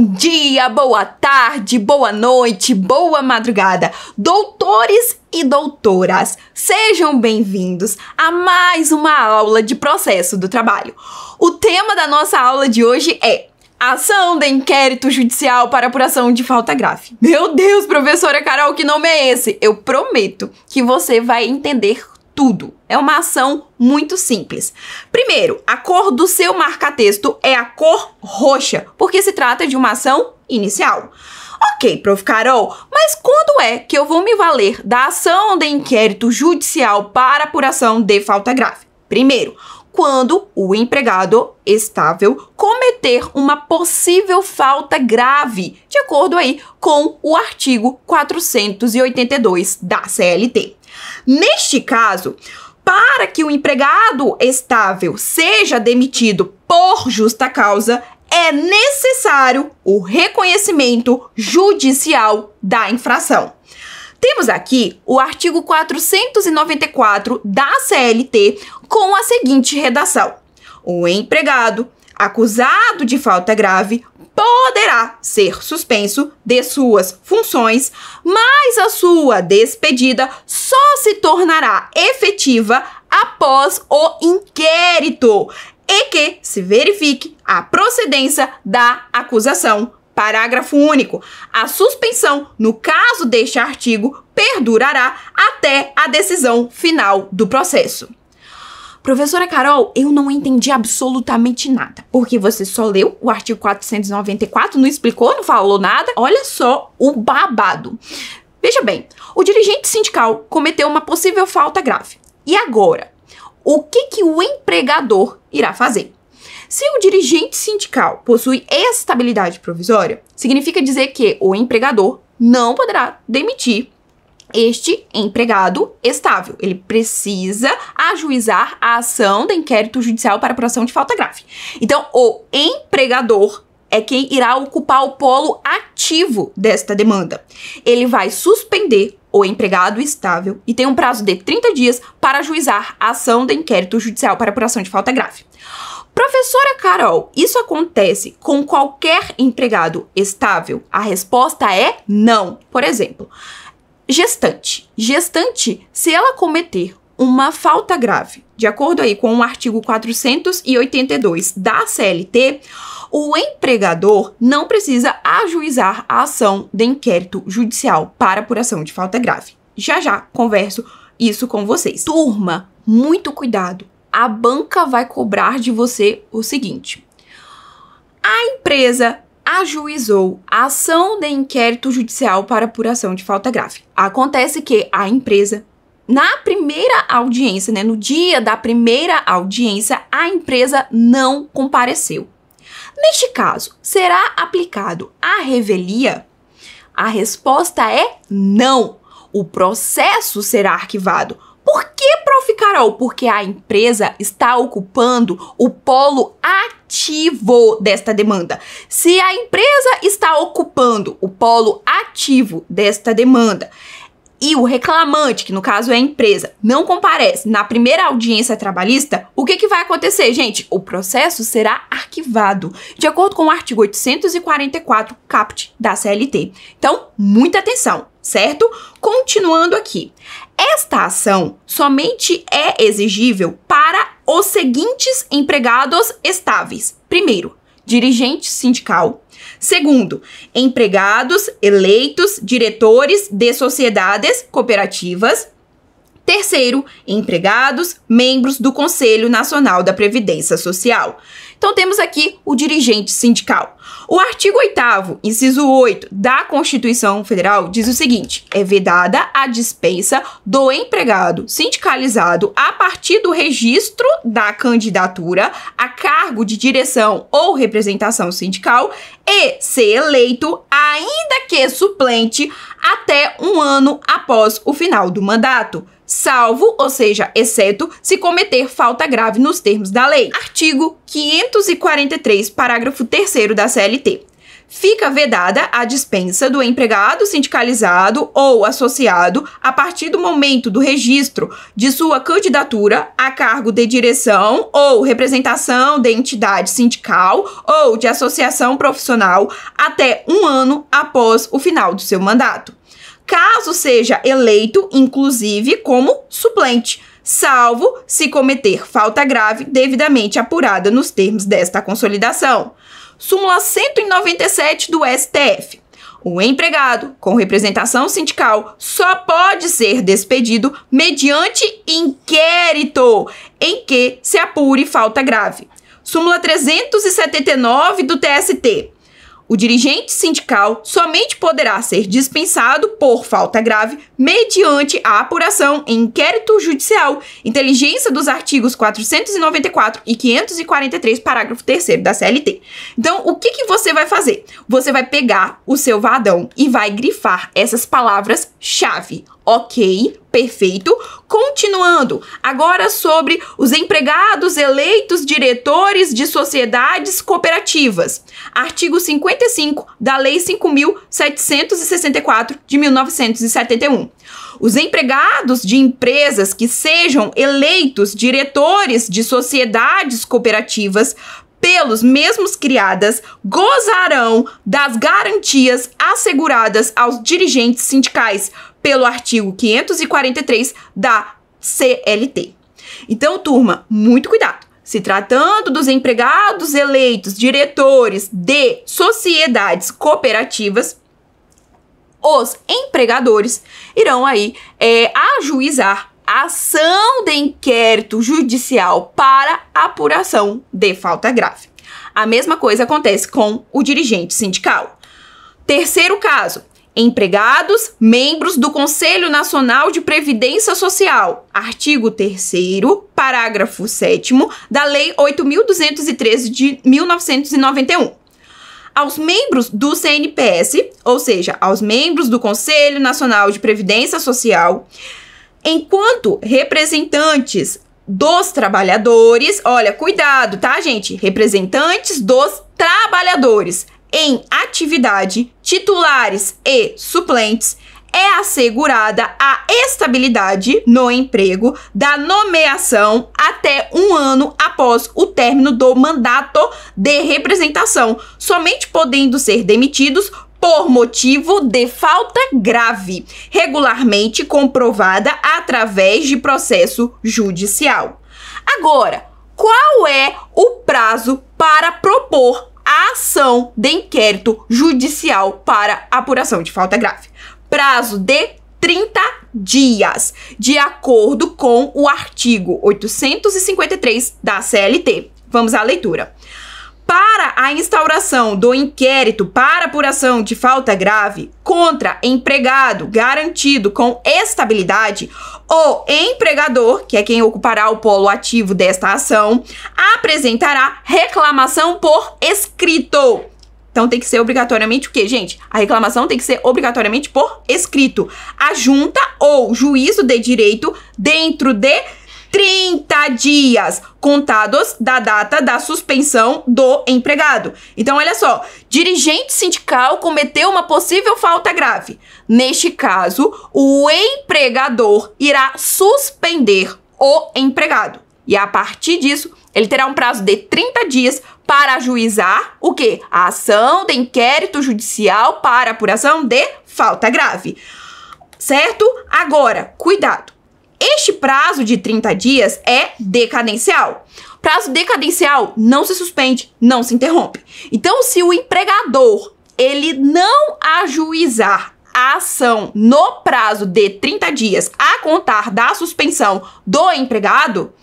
Bom dia, boa tarde, boa noite, boa madrugada, doutores e doutoras, sejam bem-vindos a mais uma aula de processo do trabalho. O tema da nossa aula de hoje é ação de inquérito judicial para apuração de falta grave. Meu Deus, professora Carol, que nome é esse? Eu prometo que você vai entender tudo. É uma ação muito simples. Primeiro, a cor do seu marca-texto é a cor roxa, porque se trata de uma ação inicial. Ok, prof. Carol, mas quando é que eu vou me valer da ação de inquérito judicial para apuração de falta grave? Primeiro, quando o empregado estável cometer uma possível falta grave, de acordo aí com o artigo 482 da CLT. Neste caso, para que o empregado estável seja demitido por justa causa, é necessário o reconhecimento judicial da infração. Temos aqui o artigo 494 da CLT com a seguinte redação: o empregado acusado de falta grave poderá ser suspenso de suas funções, mas a sua despedida só se tornará efetiva após o inquérito e que se verifique a procedência da acusação. Parágrafo único. A suspensão, no caso deste artigo, perdurará até a decisão final do processo. Professora Carol, eu não entendi absolutamente nada, porque você só leu o artigo 494, não explicou, não falou nada. Olha só o babado. Veja bem, o dirigente sindical cometeu uma possível falta grave. E agora, o que o empregador irá fazer? Se o dirigente sindical possui estabilidade provisória, significa dizer que o empregador não poderá demitir este empregado estável. Ele precisa ajuizar a ação de inquérito judicial para apuração de falta grave. Então, o empregador é quem irá ocupar o polo ativo desta demanda. Ele vai suspender o empregado estável e tem um prazo de 30 dias para ajuizar a ação de inquérito judicial para apuração de falta grave. Professora Carol, isso acontece com qualquer empregado estável? A resposta é não. Por exemplo, gestante. Gestante, se ela cometer uma falta grave, de acordo aí com o artigo 482 da CLT, o empregador não precisa ajuizar a ação de inquérito judicial para apuração de falta grave. Já converso isso com vocês. Turma, muito cuidado. A banca vai cobrar de você o seguinte: a empresa ajuizou a ação de inquérito judicial para apuração de falta grave. Acontece que a empresa, na primeira audiência, no dia da primeira audiência, a empresa não compareceu. Neste caso, será aplicado a revelia? A resposta é não. O processo será arquivado. Por que, prof. Carol? Porque a empresa está ocupando o polo ativo desta demanda. Se a empresa está ocupando o polo ativo desta demanda e o reclamante, que no caso é a empresa, não comparece na primeira audiência trabalhista, o que vai acontecer, gente? O processo será arquivado, de acordo com o artigo 844 caput da CLT. Então, muita atenção, certo? Continuando aqui. Esta ação somente é exigível para os seguintes empregados estáveis. Primeiro, dirigente sindical. Segundo, empregados eleitos diretores de sociedades cooperativas. Terceiro, empregados membros do Conselho Nacional da Previdência Social. Então, temos aqui o dirigente sindical. O artigo 8º, inciso 8 da Constituição Federal diz o seguinte: é vedada a dispensa do empregado sindicalizado a partir do registro da candidatura a cargo de direção ou representação sindical e ser eleito, ainda que suplente, até um ano após o final do mandato, salvo, ou seja, exceto, se cometer falta grave nos termos da lei. Artigo 543, parágrafo 3º da CLT. fica vedada a dispensa do empregado sindicalizado ou associado a partir do momento do registro de sua candidatura a cargo de direção ou representação de entidade sindical ou de associação profissional até 1 ano após o final do seu mandato, caso seja eleito, inclusive, como suplente, salvo se cometer falta grave devidamente apurada nos termos desta consolidação. Súmula 197 do STF. O empregado com representação sindical só pode ser despedido mediante inquérito em que se apure falta grave. Súmula 379 do TST. O dirigente sindical somente poderá ser dispensado por falta grave mediante a apuração em inquérito judicial, inteligência dos artigos 494 e 543, parágrafo 3º da CLT. Então, o que você vai fazer? Você vai pegar o seu vadão e vai grifar essas palavras-chave. Ok, perfeito. Continuando, agora sobre os empregados eleitos diretores de sociedades cooperativas. Artigo 55 da Lei 5.764 de 1971. Os empregados de empresas que sejam eleitos diretores de sociedades cooperativas pelos mesmos criadas gozarão das garantias asseguradas aos dirigentes sindicais pelo artigo 543 da CLT. Então, turma, muito cuidado. Se tratando dos empregados eleitos diretores de sociedades cooperativas, os empregadores irão aí ajuizar ação de inquérito judicial para apuração de falta grave. A mesma coisa acontece com o dirigente sindical. Terceiro caso, empregados, membros do Conselho Nacional de Previdência Social, artigo 3º, parágrafo 7º da Lei 8.213 de 1991. Aos membros do CNPS, ou seja, aos membros do Conselho Nacional de Previdência Social, enquanto representantes dos trabalhadores, olha, cuidado, tá, gente? Representantes dos trabalhadores em atividade, titulares e suplentes, é assegurada a estabilidade no emprego da nomeação até 1 ano após o término do mandato de representação, somente podendo ser demitidos por motivo de falta grave, regularmente comprovada através de processo judicial. Agora, qual é o prazo para propor a ação de inquérito judicial para apuração de falta grave? Prazo de 30 dias, de acordo com o artigo 853 da CLT. Vamos à leitura. Para a instauração do inquérito para apuração de falta grave contra empregado garantido com estabilidade, o empregador, que é quem ocupará o polo ativo desta ação, apresentará reclamação por escrito. Então tem que ser obrigatoriamente o quê, gente? A reclamação tem que ser obrigatoriamente por escrito. A junta ou juízo de direito dentro de 30 dias contados da data da suspensão do empregado. Então, olha só, dirigente sindical cometeu uma possível falta grave. Neste caso, o empregador irá suspender o empregado. E a partir disso, ele terá um prazo de 30 dias para ajuizar o quê? A ação de inquérito judicial para apuração de falta grave. Certo? Agora, cuidado. Este prazo de 30 dias é decadencial. Prazo decadencial não se suspende, não se interrompe. Então, se o empregador ele não ajuizar a ação no prazo de 30 dias a contar da suspensão do empregado,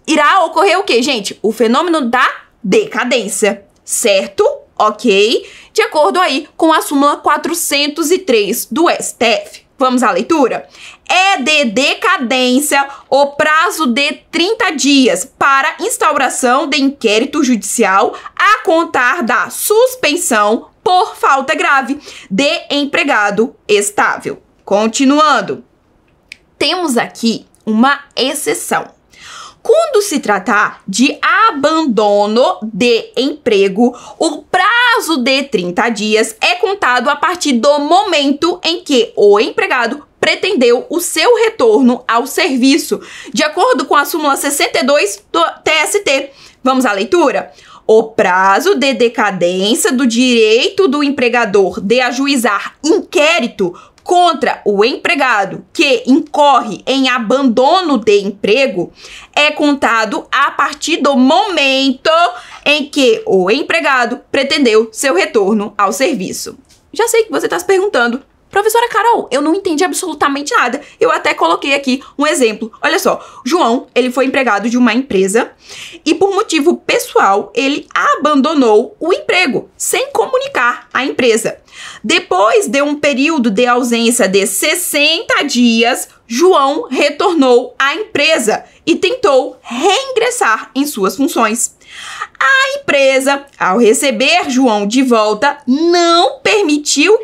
irá ocorrer o quê, gente? O fenômeno da decadência, certo? Ok? De acordo aí com a súmula 403 do STF. Vamos à leitura? É de decadência o prazo de 30 dias para instauração de inquérito judicial a contar da suspensão por falta grave de empregado estável. Continuando, temos aqui uma exceção. Quando se tratar de abandono de emprego, o prazo prazo de 30 dias é contado a partir do momento em que o empregado pretendeu o seu retorno ao serviço, de acordo com a súmula 62 do TST. Vamos à leitura? O prazo de decadência do direito do empregador de ajuizar inquérito contra o empregado que incorre em abandono de emprego é contado a partir do momento em que o empregado pretendeu seu retorno ao serviço. Já sei que você está se perguntando, professora Carol, eu não entendi absolutamente nada. Eu até coloquei aqui um exemplo. Olha só, João, ele foi empregado de uma empresa e por motivo pessoal, ele abandonou o emprego, sem comunicar à empresa. Depois de um período de ausência de 60 dias, João retornou à empresa e tentou reingressar em suas funções. A empresa, ao receber João de volta, não permitiu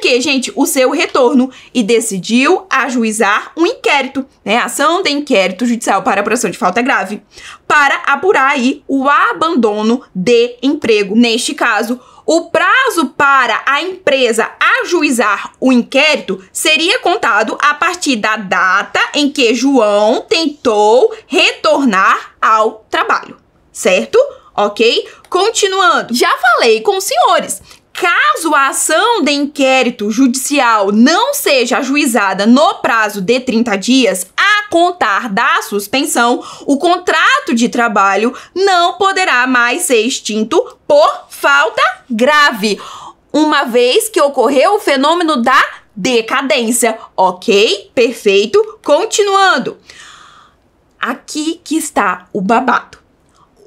o seu retorno e decidiu ajuizar um inquérito, ação de inquérito judicial para apuração de falta grave, para apurar aí o abandono de emprego. Neste caso, o prazo para a empresa ajuizar o inquérito seria contado a partir da data em que João tentou retornar ao trabalho, certo? Ok? Continuando. Já falei com os senhores. Caso a ação de inquérito judicial não seja ajuizada no prazo de 30 dias, a contar da suspensão, o contrato de trabalho não poderá mais ser extinto por falta grave, uma vez que ocorreu o fenômeno da decadência. Ok? Perfeito. Continuando. Aqui que está o babado.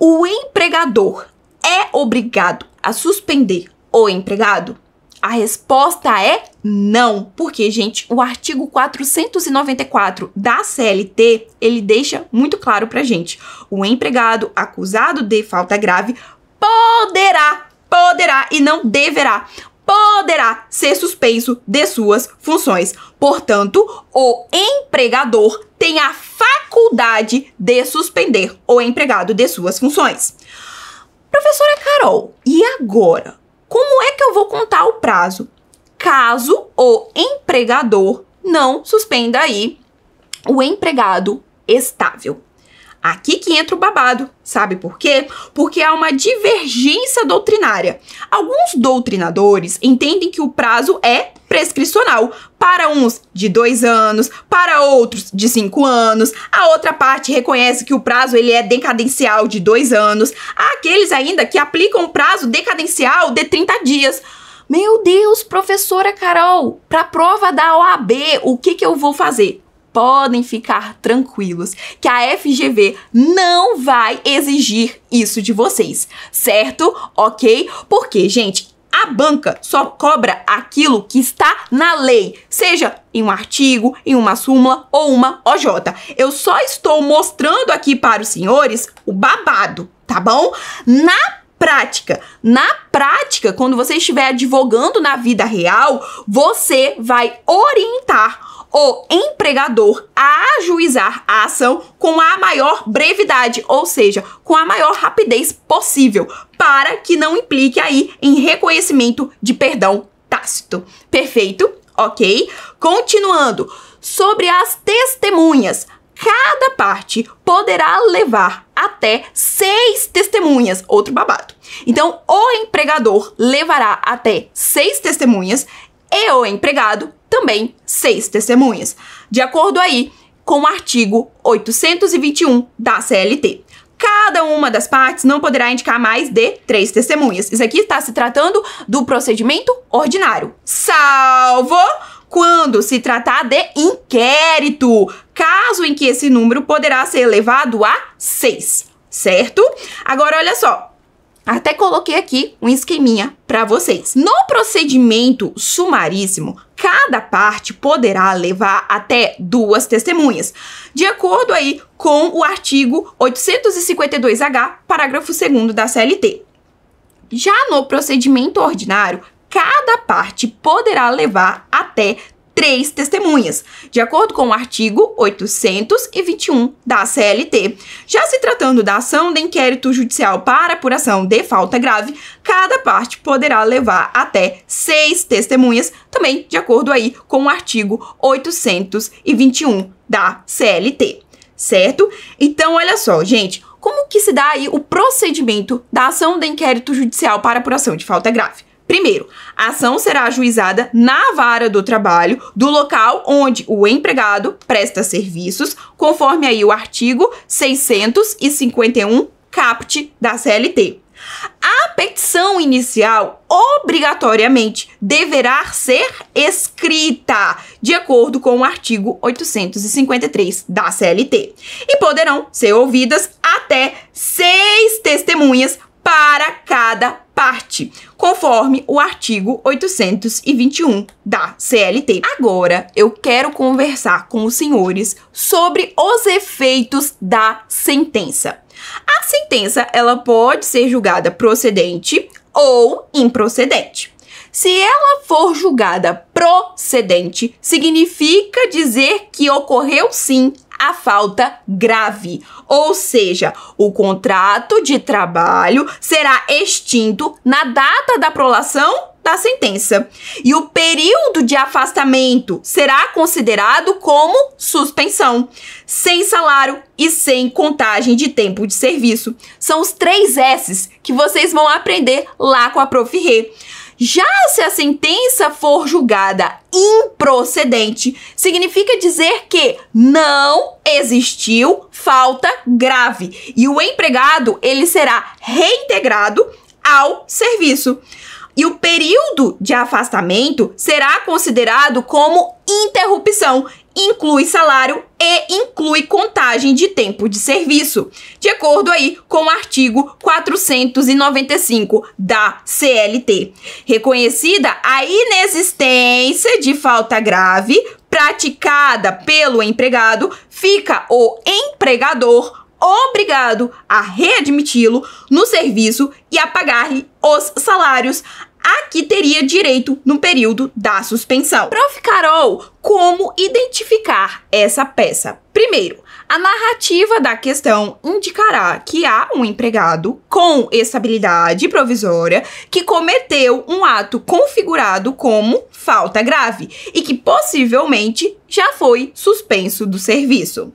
O empregador é obrigado a suspender o empregado? A resposta é não, porque, gente, o artigo 494 da CLT, ele deixa muito claro pra gente. O empregado acusado de falta grave poderá e não deverá, poderá ser suspenso de suas funções. Portanto, o empregador tem a faculdade de suspender o empregado de suas funções. Professora Carol, e agora? Como é que eu vou contar o prazo caso o empregador não suspenda aí o empregado estável? Aqui que entra o babado. Sabe por quê? Porque há uma divergência doutrinária. Alguns doutrinadores entendem que o prazo é prescricional. Para uns, de 2 anos, para outros, de 5 anos. A outra parte reconhece que o prazo ele é decadencial de 2 anos. Há aqueles ainda que aplicam o prazo decadencial de 30 dias. Meu Deus, professora Carol, para a prova da OAB, o que eu vou fazer? Podem ficar tranquilos que a FGV não vai exigir isso de vocês, certo? Ok? Porque, gente, a banca só cobra aquilo que está na lei, seja em um artigo, em uma súmula ou uma OJ. Eu só estou mostrando aqui para os senhores o babado, tá bom? Na prática, quando você estiver advogando na vida real, você vai orientar o empregador a ajuizar a ação com a maior brevidade, ou seja, com a maior rapidez possível, para que não implique aí em reconhecimento de perdão tácito. Perfeito? Ok? Continuando, sobre as testemunhas. Cada parte poderá levar até 6 testemunhas, outro babado. Então, o empregador levará até 6 testemunhas e o empregado também 6 testemunhas, de acordo aí com o artigo 821 da CLT. Cada uma das partes não poderá indicar mais de 3 testemunhas. Isso aqui está se tratando do procedimento ordinário, salvo quando se tratar de inquérito, caso em que esse número poderá ser elevado a 6, certo? Agora, olha só. Até coloquei aqui um esqueminha para vocês. No procedimento sumaríssimo, cada parte poderá levar até 2 testemunhas, de acordo aí com o artigo 852H, parágrafo 2º da CLT. Já no procedimento ordinário, cada parte poderá levar até 3 testemunhas, de acordo com o artigo 821 da CLT. Já se tratando da ação de inquérito judicial para apuração de falta grave, cada parte poderá levar até 6 testemunhas, também de acordo aí com o artigo 821 da CLT, certo? Então, olha só, gente, como que se dá aí o procedimento da ação de inquérito judicial para apuração de falta grave? Primeiro, a ação será ajuizada na vara do trabalho do local onde o empregado presta serviços, conforme aí o artigo 651 caput da CLT. A petição inicial obrigatoriamente deverá ser escrita, de acordo com o artigo 853 da CLT, e poderão ser ouvidas até 6 testemunhas para cada parte, conforme o artigo 821 da CLT. Agora, eu quero conversar com os senhores sobre os efeitos da sentença. A sentença, ela pode ser julgada procedente ou improcedente. Se ela for julgada procedente, significa dizer que ocorreu sim a falta grave, ou seja, o contrato de trabalho será extinto na data da prolação da sentença e o período de afastamento será considerado como suspensão, sem salário e sem contagem de tempo de serviço. São os 3 S's que vocês vão aprender lá com a Prof. Rê. Já se a sentença for julgada improcedente, significa dizer que não existiu falta grave e o empregado ele será reintegrado ao serviço. E o período de afastamento será considerado como interrupção, inclui salário e inclui contagem de tempo de serviço, de acordo aí com o artigo 495 da CLT. Reconhecida a inexistência de falta grave praticada pelo empregado, fica o empregador obrigado a readmiti-lo no serviço e a pagar-lhe os salários a que teria direito no período da suspensão. Prof. Carol, como identificar essa peça? Primeiro, a narrativa da questão indicará que há um empregado com estabilidade provisória que cometeu um ato configurado como falta grave e que possivelmente já foi suspenso do serviço.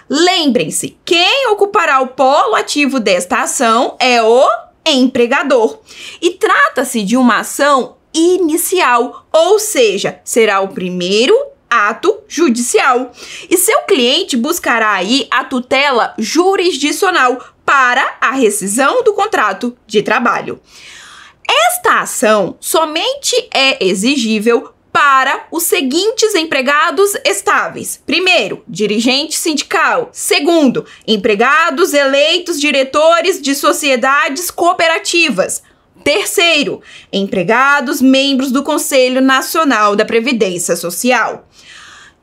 Lembrem-se, quem ocupará o polo ativo desta ação é o empregador. E trata-se de uma ação inicial, ou seja, será o primeiro ato judicial. E seu cliente buscará aí a tutela jurisdicional para a rescisão do contrato de trabalho. Esta ação somente é exigível para os seguintes empregados estáveis. Primeiro, dirigente sindical. Segundo, empregados eleitos diretores de sociedades cooperativas. Terceiro, empregados membros do Conselho Nacional da Previdência Social.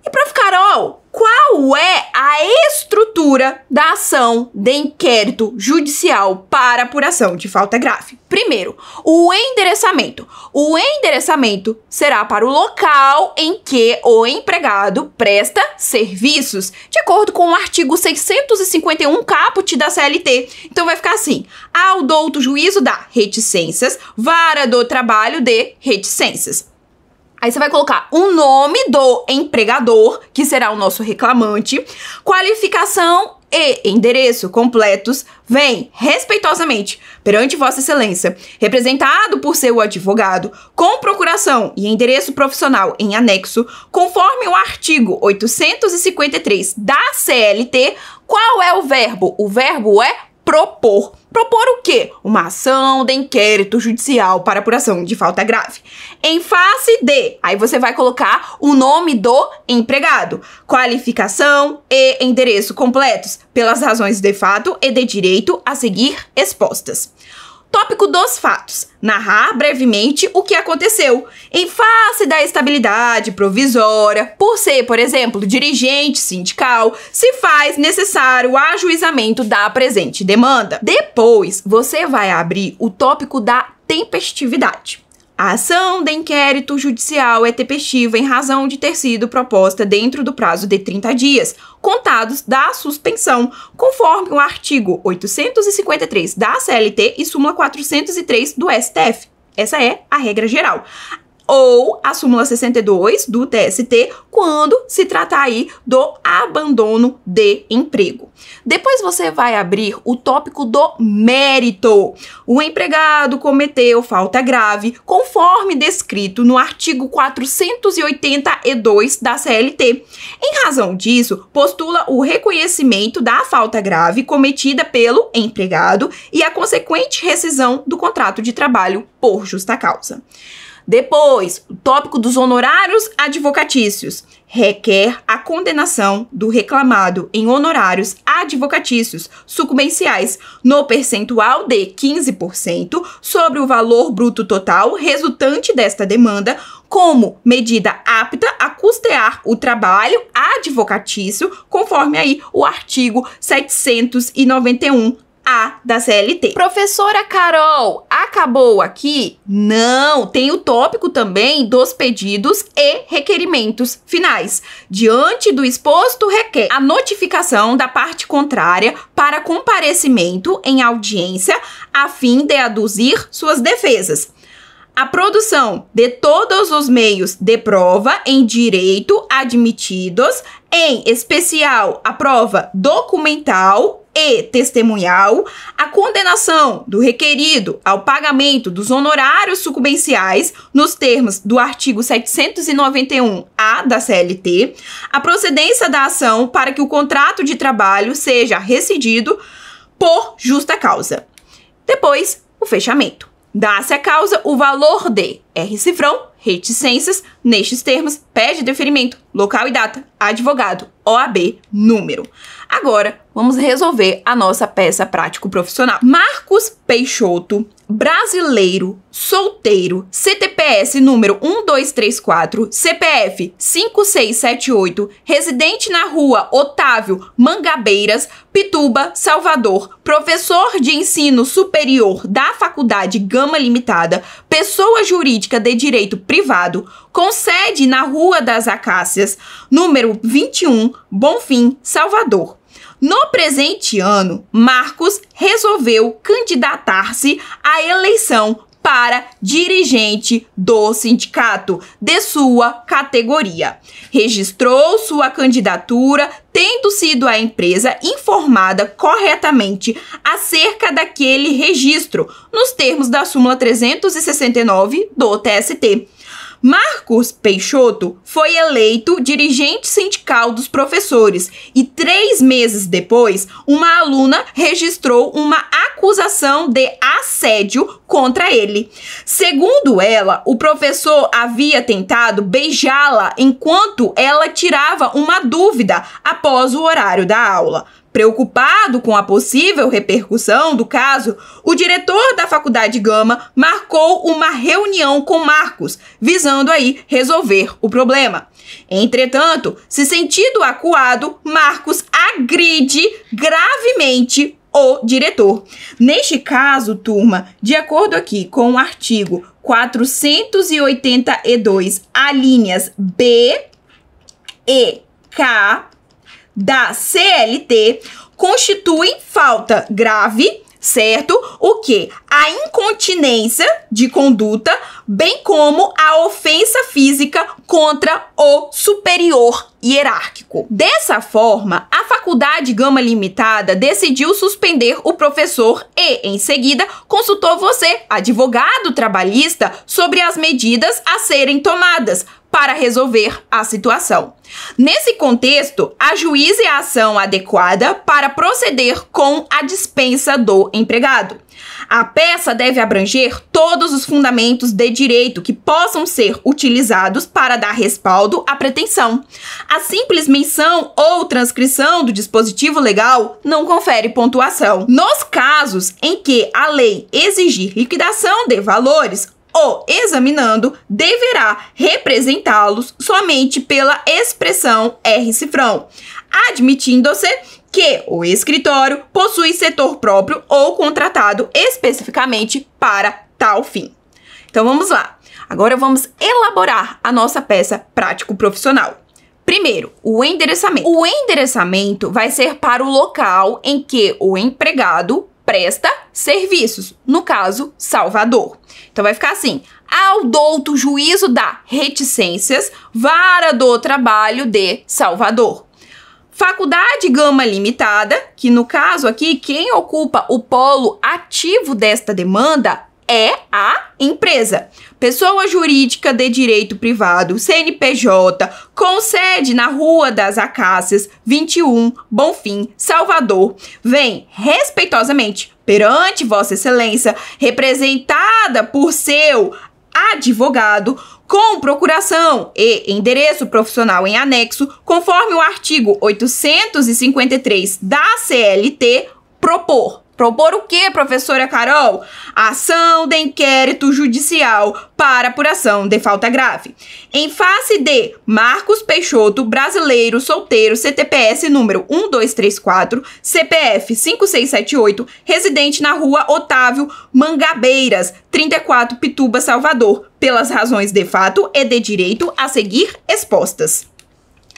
E, Prof. Carol, qual é a estrutura da ação de inquérito judicial para apuração de falta grave? Primeiro, o endereçamento. O endereçamento será para o local em que o empregado presta serviços, de acordo com o artigo 651 caput da CLT. Então vai ficar assim: ao douto juízo da reticências, vara do trabalho de reticências. Aí você vai colocar o nome do empregador, que será o nosso reclamante, qualificação e endereço completos, vem, respeitosamente, perante Vossa Excelência, representado por seu advogado, com procuração e endereço profissional em anexo, conforme o artigo 853 da CLT. Qual é o verbo? O verbo é propor. Propor o quê? Uma ação de inquérito judicial para apuração de falta grave. Em face de, aí você vai colocar o nome do empregado, qualificação e endereço completos, pelas razões de fato e de direito a seguir expostas. Tópico dos fatos. Narrar brevemente o que aconteceu. Em face da estabilidade provisória, por ser, por exemplo, dirigente sindical, se faz necessário o ajuizamento da presente demanda. Depois, você vai abrir o tópico da tempestividade. A ação de inquérito judicial é tempestiva em razão de ter sido proposta dentro do prazo de 30 dias, contados da suspensão, conforme o artigo 853 da CLT e súmula 403 do STF. Essa é a regra geral. Ou a súmula 62 do TST, quando se tratar aí do abandono de emprego. Depois você vai abrir o tópico do mérito. O empregado cometeu falta grave, conforme descrito no artigo 482 da CLT. Em razão disso, postula o reconhecimento da falta grave cometida pelo empregado e a consequente rescisão do contrato de trabalho por justa causa. Depois, o tópico dos honorários advocatícios requer a condenação do reclamado em honorários advocatícios sucumbenciais no percentual de 15% sobre o valor bruto total resultante desta demanda, como medida apta a custear o trabalho advocatício, conforme aí o artigo 791 da CLT. Professora Carol, acabou aqui? Não, tem o tópico também dos pedidos e requerimentos finais. Diante do exposto, requer a notificação da parte contrária para comparecimento em audiência a fim de aduzir suas defesas. A produção de todos os meios de prova em direito admitidos, em especial a prova documental e testemunhal, a condenação do requerido ao pagamento dos honorários sucumbenciais nos termos do artigo 791-A da CLT, a procedência da ação para que o contrato de trabalho seja rescindido por justa causa. Depois, o fechamento. Dá-se a causa o valor de R-cifrão, reticências, nestes termos, pede deferimento, local e data, advogado, OAB, número. Agora, vamos resolver a nossa peça prático-profissional. Marcos Peixoto, brasileiro, solteiro, CTPS número 1234, CPF 5678, residente na rua Otávio Mangabeiras, Pituba, Salvador, professor de ensino superior da Faculdade Gama Limitada, pessoa jurídica de direito privado, com sede na Rua das Acácias, número 21, Bonfim, Salvador. No presente ano, Marcos resolveu candidatar-se à eleição para dirigente do sindicato de sua categoria. Registrou sua candidatura, tendo sido a empresa informada corretamente acerca daquele registro, nos termos da súmula 369 do TST. Marcos Peixoto foi eleito dirigente sindical dos professores e 3 meses depois, uma aluna registrou uma acusação de assédio contra ele. Segundo ela, o professor havia tentado beijá-la enquanto ela tirava uma dúvida após o horário da aula. Preocupado com a possível repercussão do caso, o diretor da Faculdade Gama marcou uma reunião com Marcos, visando aí resolver o problema. Entretanto, se sentindo acuado, Marcos agride gravemente o diretor. Neste caso, turma, de acordo aqui com o artigo 482, alíneas B e K da CLT, constitui falta grave, certo? O que? A incontinência de conduta, bem como a ofensa física contra o superior hierárquico. Dessa forma, a Faculdade Gama Limitada decidiu suspender o professor e, em seguida, consultou você, advogado trabalhista, sobre as medidas a serem tomadas para resolver a situação. Nesse contexto, ajuize a ação adequada para proceder com a dispensa do empregado. A peça deve abranger todos os fundamentos de direito que possam ser utilizados para dar respaldo à pretensão. A simples menção ou transcrição do dispositivo legal não confere pontuação. Nos casos em que a lei exigir liquidação de valores, o examinando deverá representá-los somente pela expressão R-cifrão, admitindo-se que o escritório possui setor próprio ou contratado especificamente para tal fim. Então vamos lá. Agora vamos elaborar a nossa peça prático-profissional. Primeiro, o endereçamento. O endereçamento vai ser para o local em que o empregado presta serviços, no caso, Salvador. Então vai ficar assim: ao douto juízo da reticências, vara do trabalho de Salvador. Faculdade Gama Limitada, que no caso aqui, quem ocupa o polo ativo desta demanda é a empresa. Pessoa jurídica de direito privado, CNPJ, com sede na Rua das Acácias, 21, Bonfim, Salvador, vem respeitosamente perante Vossa Excelência, representada por seu advogado, com procuração e endereço profissional em anexo, conforme o artigo 853 da CLT, propor. Propor o quê, professora Carol? Ação de inquérito judicial para apuração de falta grave. Em face de Marcos Peixoto, brasileiro, solteiro, CTPS número 1234, CPF 5678, residente na Rua Otávio Mangabeiras, 34, Pituba, Salvador, pelas razões de fato e de direito a seguir expostas.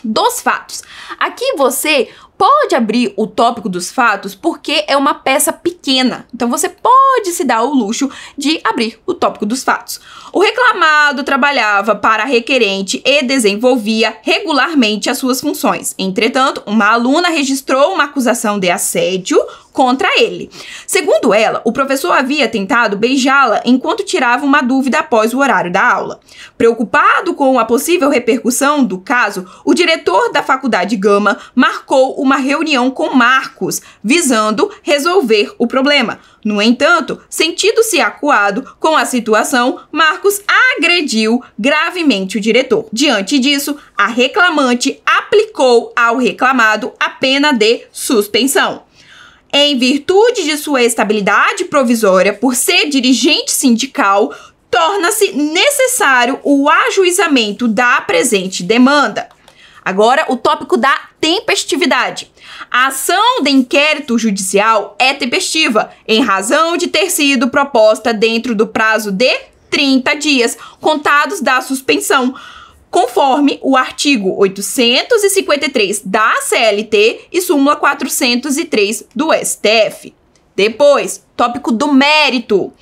Dos fatos. Aqui você pode abrir o tópico dos fatos porque é uma peça pequena. Então você pode se dar o luxo de abrir o tópico dos fatos. O reclamado trabalhava para a requerente e desenvolvia regularmente as suas funções. Entretanto, uma aluna registrou uma acusação de assédio contra ele. Segundo ela, o professor havia tentado beijá-la enquanto tirava uma dúvida após o horário da aula. Preocupado com a possível repercussão do caso, o diretor da Faculdade Gama marcou uma reunião com Marcos, visando resolver o problema. No entanto, sentindo-se acuado com a situação, Marcos agrediu gravemente o diretor. Diante disso, a reclamante aplicou ao reclamado a pena de suspensão. Em virtude de sua estabilidade provisória por ser dirigente sindical, torna-se necessário o ajuizamento da presente demanda. Agora, o tópico da tempestividade. A ação de inquérito judicial é tempestiva, em razão de ter sido proposta dentro do prazo de 30 dias, contados da suspensão, conforme o artigo 853 da CLT e súmula 403 do STF. Depois, tópico do mérito.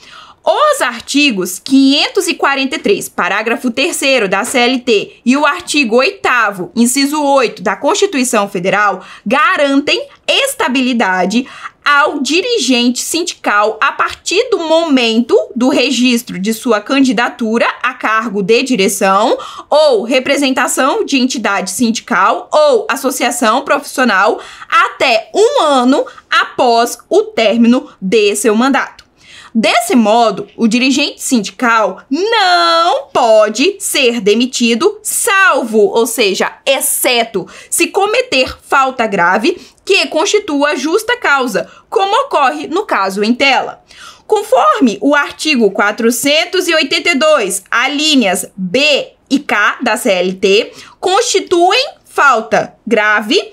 Os artigos 543, parágrafo 3º da CLT e o artigo 8º, inciso 8 da Constituição Federal garantem estabilidade ao dirigente sindical a partir do momento do registro de sua candidatura a cargo de direção ou representação de entidade sindical ou associação profissional até 1 ano após o término de seu mandato. Desse modo, o dirigente sindical não pode ser demitido, salvo, ou seja, exceto, se cometer falta grave que constitua justa causa, como ocorre no caso em tela. Conforme o artigo 482, alíneas B e K da CLT, constituem falta grave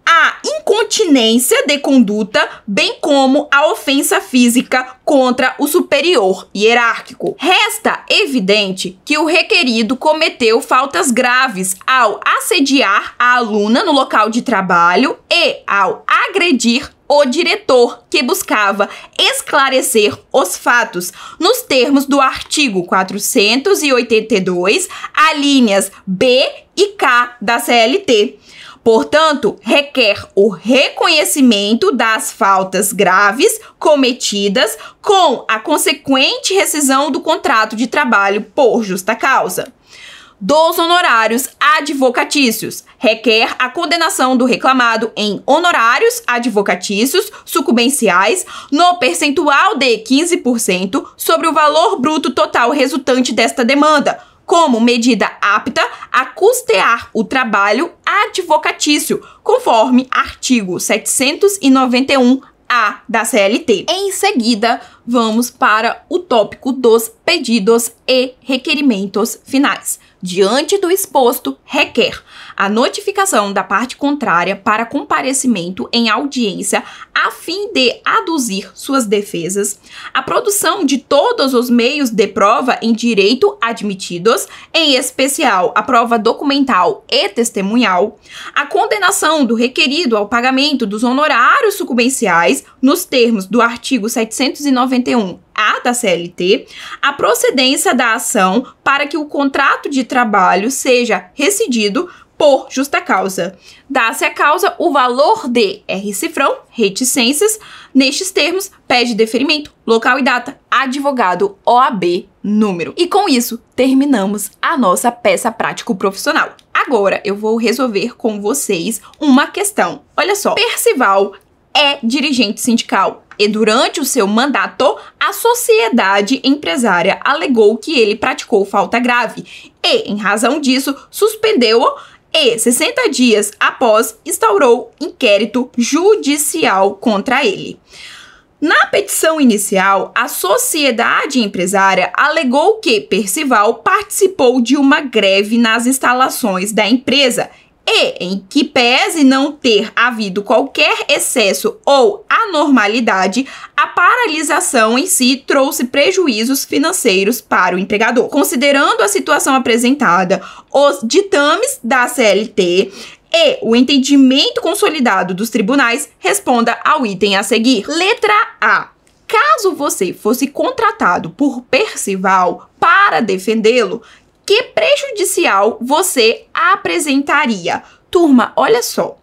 a incontinência de conduta, bem como a ofensa física contra o superior hierárquico. Resta evidente que o requerido cometeu faltas graves ao assediar a aluna no local de trabalho e ao agredir o diretor, que buscava esclarecer os fatos nos termos do artigo 482, alíneas B e K da CLT. Portanto, requer o reconhecimento das faltas graves cometidas com a consequente rescisão do contrato de trabalho por justa causa. Dos honorários advocatícios, requer a condenação do reclamado em honorários advocatícios sucumbenciais no percentual de 15% sobre o valor bruto total resultante desta demanda, como medida apta a custear o trabalho advocatício, conforme artigo 791-A da CLT. Em seguida, vamos para o tópico dos pedidos e requerimentos finais. Diante do exposto, requer a notificação da parte contrária para comparecimento em audiência a fim de aduzir suas defesas, a produção de todos os meios de prova em direito admitidos, em especial a prova documental e testemunhal, a condenação do requerido ao pagamento dos honorários sucumbenciais nos termos do artigo 791-A da CLT, a procedência da ação para que o contrato de trabalho seja rescindido por justa causa. Dá-se a causa o valor de R-cifrão, reticências, nestes termos, pede deferimento, local e data, advogado, OAB, número. E com isso, terminamos a nossa peça prático-profissional. Agora, eu vou resolver com vocês uma questão. Olha só, Percival é dirigente sindical e durante o seu mandato, a sociedade empresária alegou que ele praticou falta grave e, em razão disso, suspendeu-o e, 60 dias após, instaurou inquérito judicial contra ele. Na petição inicial, a sociedade empresária alegou que Percival participou de uma greve nas instalações da empresa e, em que pese não ter havido qualquer excesso ou anormalidade, a paralisação em si trouxe prejuízos financeiros para o empregador. Considerando a situação apresentada, os ditames da CLT e o entendimento consolidado dos tribunais, responda ao item a seguir. Letra A. Caso você fosse contratado por Percival para defendê-lo, que prejudicial você apresentaria? Turma, olha só.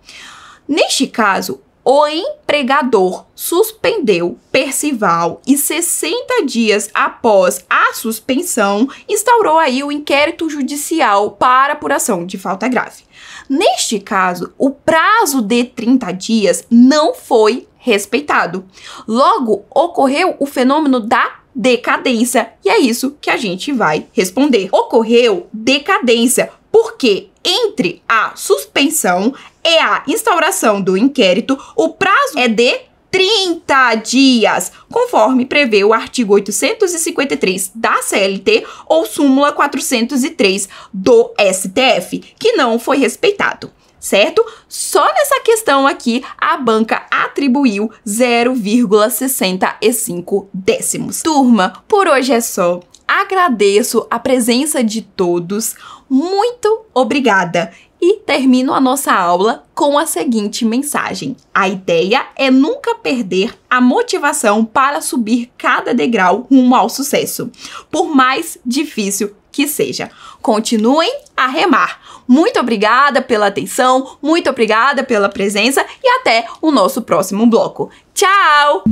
Neste caso, o empregador suspendeu Percival e 60 dias após a suspensão, instaurou aí o inquérito judicial para apuração de falta grave. Neste caso, o prazo de 30 dias não foi respeitado. Logo, ocorreu o fenômeno da decadência. E é isso que a gente vai responder. Ocorreu decadência porque entre a suspensão e a instauração do inquérito, o prazo é de 30 dias, conforme prevê o artigo 853 da CLT ou súmula 403 do STF, que não foi respeitado. Certo? Só nessa questão aqui, a banca atribuiu 0,65 décimos. Turma, por hoje é só. Agradeço a presença de todos. Muito obrigada. E termino a nossa aula com a seguinte mensagem. A ideia é nunca perder a motivação para subir cada degrau rumo ao sucesso, por mais difícil que seja. Continuem a remar. Muito obrigada pela atenção, muito obrigada pela presença e até o nosso próximo bloco. Tchau!